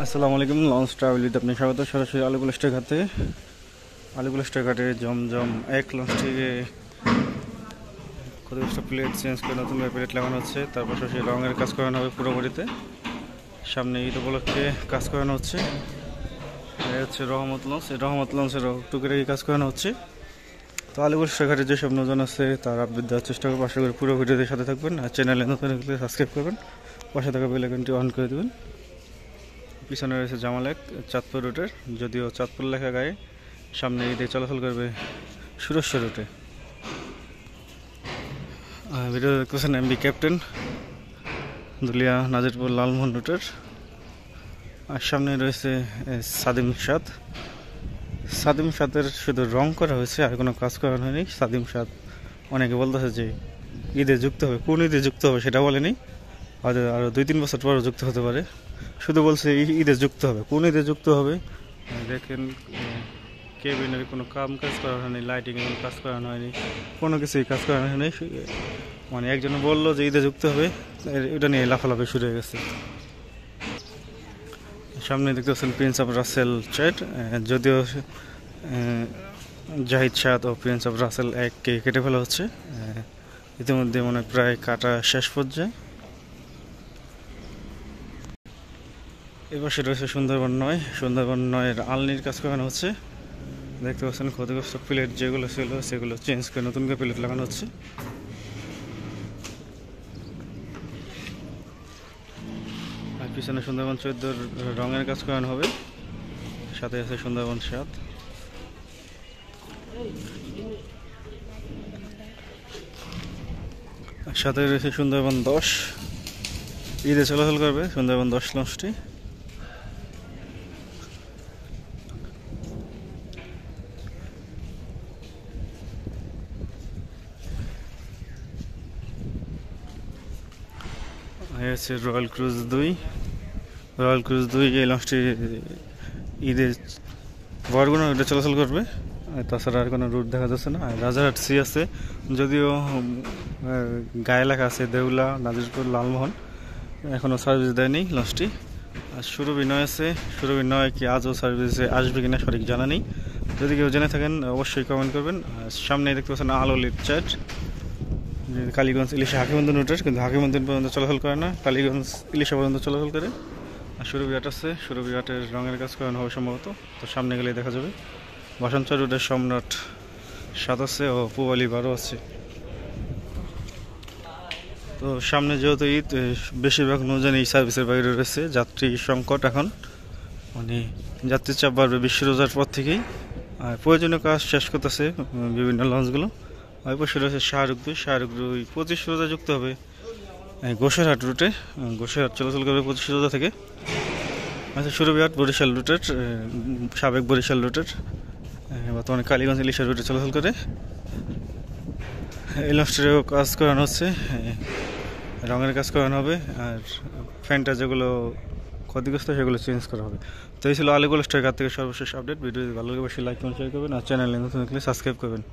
আসসালামু আলাইকুম। লঞ্চ ট্রাভেলিতে আপনি স্বাগত। সরাসরি আলিপুর স্টেক ঘাটে আলিপুর স্টেক ঘাটে জমজম এক লঞ্চ থেকে কতগুলো প্লেট চেঞ্জ করে নতুন প্লেট লাগানো হচ্ছে। তারপর সরাসরি রঙের কাজ করানো হবে পুরো বডিতে। সামনে ঈদ উপলক্ষে কাজ করানো হচ্ছে। এই হচ্ছে রহমত লঞ্চ। এই রহমত লঞ্চের টুকে রেখে কাজ করানো হচ্ছে। তো আলিপুর স্টেক ঘাটে যেসব নজন আছে তার আপডেট দেওয়ার চেষ্টা করবো। আশা করি পুরো ভিডিওতে সাথে থাকবেন। আর চ্যানেলে নতুন হলে সাবস্ক্রাইব করবেন, পাশে থাকা বেল আইকনটি অন করে দেবেন। পিছনে রয়েছে জামালেক চাঁদপুর রুটের, যদিও চাঁদপুর লেখা গায়ে, সামনে ঈদে চলাচল করবে সুরেশ্বর রুটে। ভিডিও দেখতেছেন এমবি ক্যাপ্টেন দুলিয়া নাজিরপুর লালমোহন রুটের। আর সামনে রয়েছে সাদিম সাদের শুধু রং করা হয়েছে, আর কোনো কাজ করানো হয়নি। সাদিম সাদ অনেকে বলতেছে যে ঈদে যুক্ত হবে, কোন ঈদে যুক্ত হবে সেটা বলেনি, হয়তো আরও 2-3 বছর পরও যুক্ত হতে পারে। শুধু বলছে ঈদে যুক্ত হবে, কোন ঈদে যুক্ত হবে দেখেন। কেবিনের কোনো কাজ করানো হয়নি, লাইটিংয়ে কোনো কাজ করানো হয়নি, কোনো কিছুই কাজ করানো হয়নি। মানে একজন বললো যে ঈদে যুক্ত হবে, এটা নিয়ে লাফালাফি শুরু হয়ে গেছে। সামনে দেখতে পাচ্ছেন প্রিন্স অফ রাসেল ট্রেড, যদিও জাহিদ শাদ ও প্রিন্স অফ রাসেল এককে কেটে ফেলা হচ্ছে। ইতিমধ্যে মনে প্রায় কাটা শেষ পর্যায়ে। এপাশে রয়েছে সুন্দরবন 9-এর আলনির কাজ করানো হচ্ছে। দেখতে পাচ্ছেন ক্ষতিগ্রস্ত প্লেট যেগুলো ছিল সেগুলো চেঞ্জ করে নতুন করে প্লেট লাগানো হচ্ছে। আর পিছনে সুন্দরবন 14 রঙের কাজ করানো হবে, সাথে আছে সুন্দরবন 7। সাথে রয়েছে সুন্দরবন 10, ঈদে চলাচল করবে সুন্দরবন 10 লঞ্চটি। হচ্ছে রয়্যাল ক্রুজ 2 এই লঞ্চটি ঈদে বরগুনা রুটে চলাচল করবে। তাছাড়া আর কোনো রুট দেখা যাচ্ছে না। আর রাজারহাট সি আছে, যদিও গায়ে লেখা আছে দেউলা নাজিরপুর লালমোহন, এখনও সার্ভিস দেয়নি লঞ্চটি। আর সুরভি 9 আছে, সুরভি 9 কি আজও সার্ভিসে আসবে কিনা সঠিক জানা নেই। যদি কেউ জেনে থাকেন অবশ্যই কমেন্ট করবেন। সামনে দেখতে পাচ্ছেন আলোলির চ্যাট, কালীগঞ্জ ইলিশা হাকিমন্দির রুটের, কিন্তু হাকিমন্দির পর্যন্ত চলাচল করে না, কালীগঞ্জ ইলিশা পর্যন্ত চলাচল করে। আর সুরভিহাট আছে, সুরভিহাটের রঙের কাজ করানো হবে সম্ভবত, তো সামনে গেলেই দেখা যাবে। বসন্তচর রুটের সম্রাট 7 আছে ও পুবালি 12 আছে। তো সামনে যেহেতু ঈদ, বেশিরভাগ নৌযান এই সার্ভিসের বাইরে রয়েছে। যাত্রী সংকট এখন, মানে যাত্রীর চাপ বাড়বে বিশ্ব রোজার পর থেকেই। আর প্রয়োজনীয় কাজ শেষ করতেছে বিভিন্ন লঞ্চগুলো। ওই পাশে রয়েছে শাহরুখ 2 25 রোজা যুক্ত হবে গোসেরহাট রুটে। গোসেরহাট চলাচল করবে 25 রোজা থেকে। আচ্ছা, সুরভিহাট বরিশাল রুটের, সাবেক বরিশাল রুটের, বর্তমানে কালীগঞ্জ ইলিশা রুটে চলাচল করে। এই লঞ্চটিরও কাজ করানো হচ্ছে, রঙের কাজ করানো হবে। আর ফ্যানটা যেগুলো ক্ষতিগ্রস্ত সেগুলো চেঞ্জ করা হবে। তো এই ছিল আলিপুর স্টেক ঘাট থেকে সর্বশেষ আপডেট। ভিডিও ভালো লাগে অবশ্যই লাইক কমেন্ট শেয়ার করবেন, আর চ্যানেলে নতুন থাকলে সাবস্ক্রাইব করবেন।